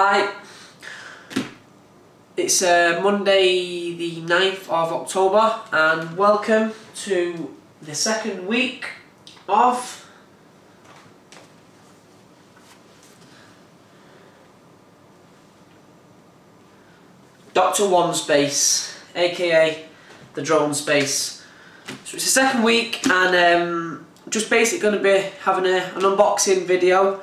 Hi, it's Monday the 9th of October and welcome to the second week of Dr. One Space, aka the drone space. So it's the second week and just basically going to be having an unboxing video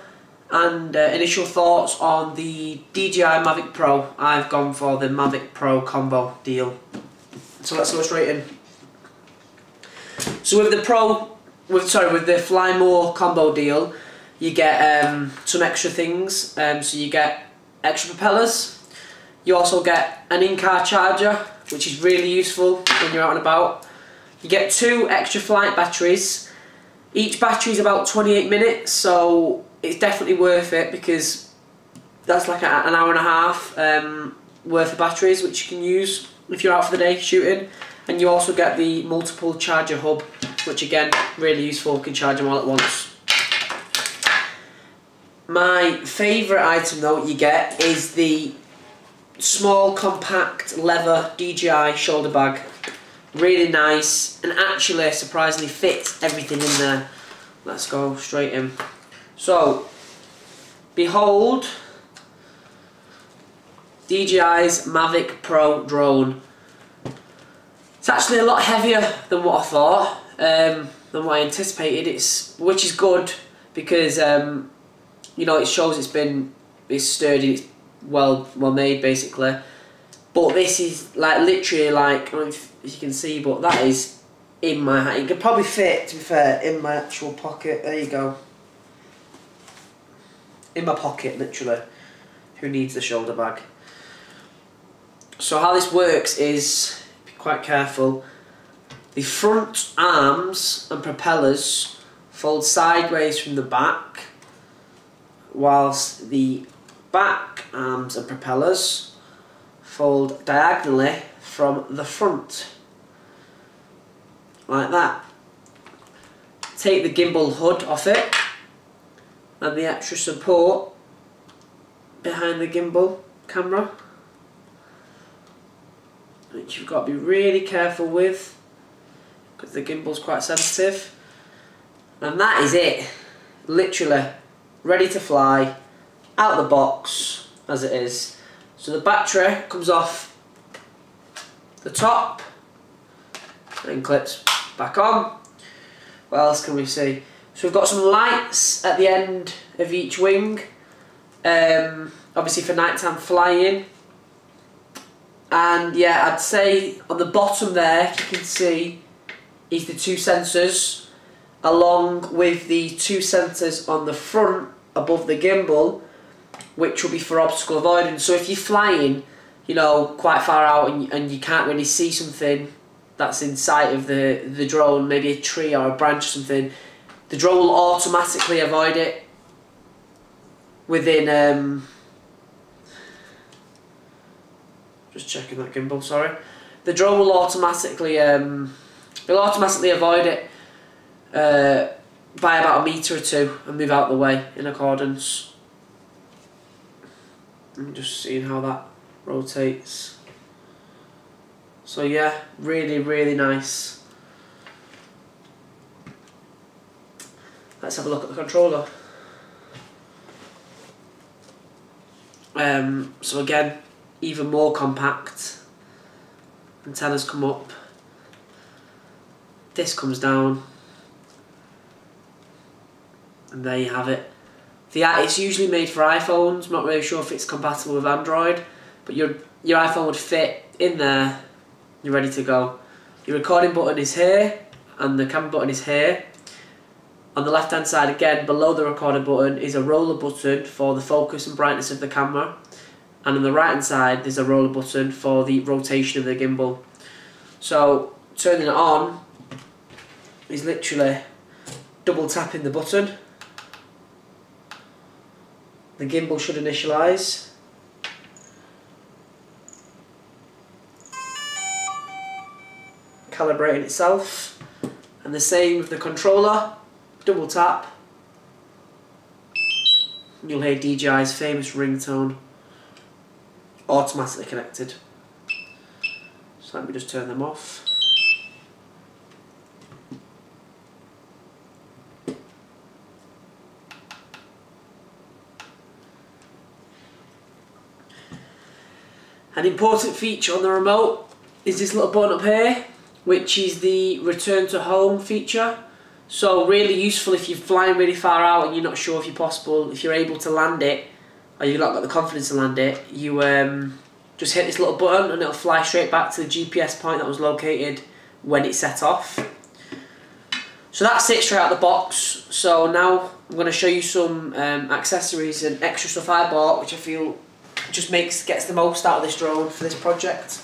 and initial thoughts on the Dji Mavic Pro. I've gone for the Mavic Pro combo deal. So let's go straight in. So with the Fly More combo deal, you get some extra things. So you get extra propellers. You also get an in-car charger, which is really useful when you're out and about. You get 2 extra flight batteries. Each battery is about 28 minutes, so it's definitely worth it because that's like an hour and a half worth of batteries which you can use if you're out for the day shooting. And you also get the multiple charger hub, which again, really useful, you can charge them all at once. My favourite item though you get is the small compact leather DJI shoulder bag. Really nice and actually surprisingly fits everything in there. Let's go straight in. So, behold DJI's Mavic Pro drone. It's actually a lot heavier than what I thought, than what I anticipated. Which is good because you know, it shows it's sturdy, it's well made basically. But this is like literally like, I don't know if you can see, but that is in my hand. It could probably fit, to be fair, in my actual pocket. There you go. In my pocket, literally. Who needs the shoulder bag? So how this works is, be quite careful. The front arms and propellers fold sideways from the back, whilst the back arms and propellers fold diagonally from the front, like that. Take the gimbal hood off it and the extra support behind the gimbal camera, which you've got to be really careful with because the gimbal's quite sensitive. And that is it, literally ready to fly out the box as it is. So the battery comes off the top and clips back on. What else can we see? So we've got some lights at the end of each wing, obviously for nighttime flying. And yeah, I'd say on the bottom there, if you can see, is the 2 sensors, along with the 2 sensors on the front above the gimbal, which will be for obstacle avoidance. So if you're flying, you know, quite far out and you can't really see something that's in sight of the drone, maybe a tree or a branch or something, the drone will automatically avoid it within, just checking that gimbal, sorry. The drone will automatically, avoid it by about a metre or 2 and move out the way in accordance. I'm just seeing how that rotates. So yeah, really nice. Let's have a look at the controller. So again, even more compact. Antennas come up. This comes down. And there you have it. It's usually made for iPhones. I'm not really sure if it's compatible with Android, but your iPhone would fit in there. You're ready to go. Your recording button is here, and the camera button is here. On the left hand side, again, below the recording button is a roller button for the focus and brightness of the camera, and on the right hand side there's a roller button for the rotation of the gimbal. So turning it on is literally double tapping the button. The gimbal should initialise. Calibrating itself. And the same with the controller. Double tap. And you'll hear DJI's famous ringtone. automatically connected. So let me just turn them off. An important feature on the remote is this little button up here, which is the return to home feature. So really useful if you're flying really far out and you're not sure if you're able to land it, or you've not got the confidence to land it, you just hit this little button and it'll fly straight back to the GPS point that was located when it set off. So that's it straight out of the box. So now I'm going to show you some accessories and extra stuff I bought, which I feel just gets the most out of this drone for this project.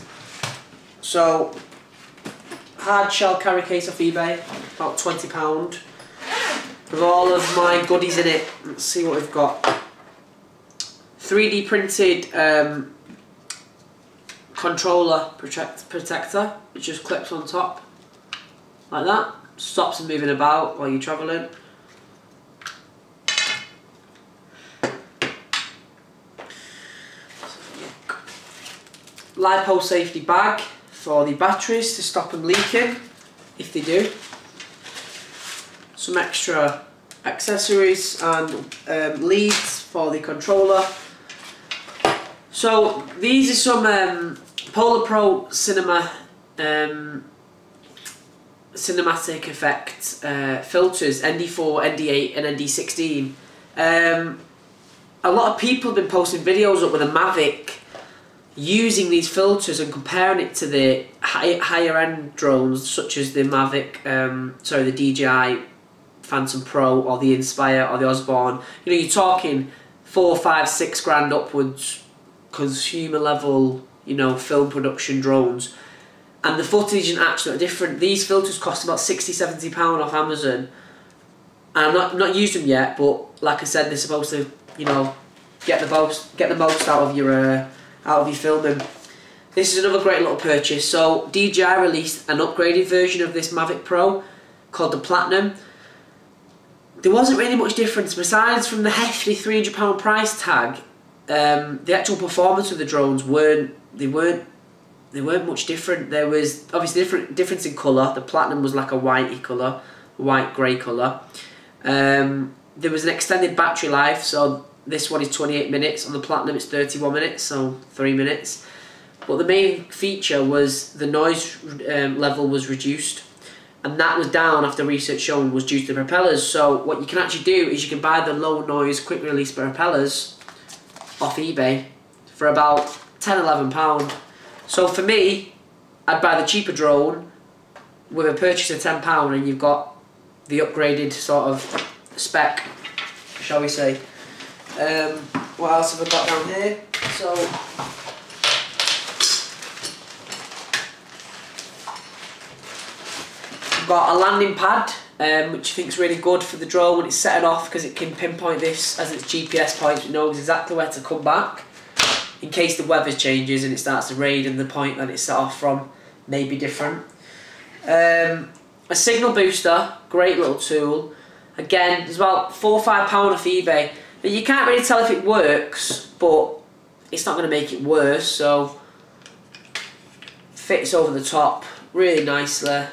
So, hard shell carry case off eBay, about £20, with all of my goodies in it. Let's see what we've got. 3D printed controller protector, which just clips on top like that, stops them moving about while you're travelling. LiPo safety bag for the batteries to stop them leaking, if they do. Some extra accessories and leads for the controller. So these are some Polar Pro cinematic effect filters, ND4, ND8 and ND16. A lot of people have been posting videos up with a Mavic using these filters and comparing it to the higher end drones such as the Mavic, the DJI Phantom Pro or the Inspire or the Osborne. You know, you're talking 4, 5, 6 grand upwards consumer level, you know, film production drones, and the footage isn't actually different. These filters cost about £60–70 off Amazon, and I've not used them yet, but like I said, they're supposed to, you know, get the most out of your filming. This is another great little purchase. So DJI released an upgraded version of this Mavic Pro called the Platinum. There wasn't really much difference besides from the hefty £300 price tag. The actual performance of the drones weren't much different. There was obviously difference in colour. The Platinum was like a whitey colour, white grey colour. There was an extended battery life, so this one is 28 minutes. On the Platinum it's 31 minutes, so 3 minutes. But the main feature was the noise level was reduced, and that was down after research shown was due to the propellers. So what you can actually do is you can buy the low noise quick release propellers off eBay for about £10–11. So for me, I'd buy the cheaper drone with a purchase of £10 and you've got the upgraded sort of spec, shall we say. What else have I got down here? So I've got a landing pad, which I think is really good for the drone when it's setting off, because it can pinpoint this as its GPS point. It knows exactly where to come back in case the weather changes and it starts to rain and the point that it's set off from may be different. A signal booster, great little tool. Again, it's about £4 or £5 off eBay. Now, you can't really tell if it works, but it's not going to make it worse. So fits over the top really nicely,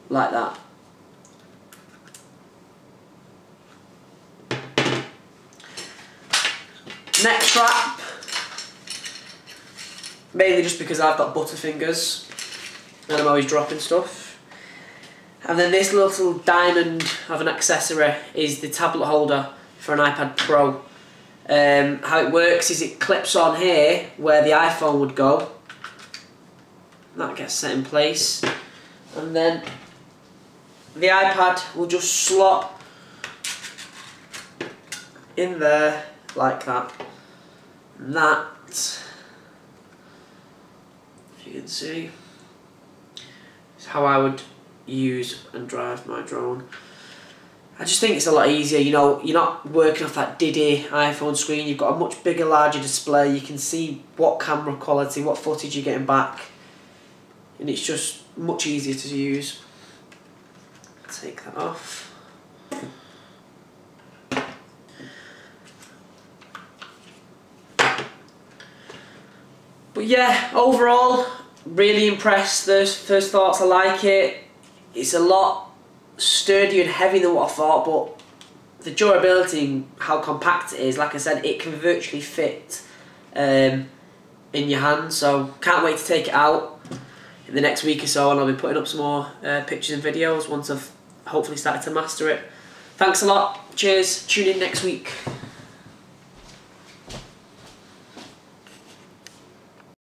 like that. Neck strap, mainly just because I've got butterfingers and I'm always dropping stuff. And then this little diamond of an accessory is the tablet holder for an iPad Pro. How it works is it clips on here where the iPhone would go. That gets set in place, and then the iPad will just slot in there like that. And that, if you can see, is how I would use and drive my drone. I just think it's a lot easier, you know, you're not working off that diddy iPhone screen, you've got a much bigger, larger display, you can see what camera quality, what footage you're getting back, and it's just much easier to use. Take that off. But yeah, overall, really impressed. Those first thoughts, I like it. It's a lot sturdier and heavier than what I thought, but the durability and how compact it is, like I said, it can virtually fit in your hand. So can't wait to take it out in the next week or so, and I'll be putting up some more pictures and videos once I've hopefully started to master it. Thanks a lot. Cheers. Tune in next week.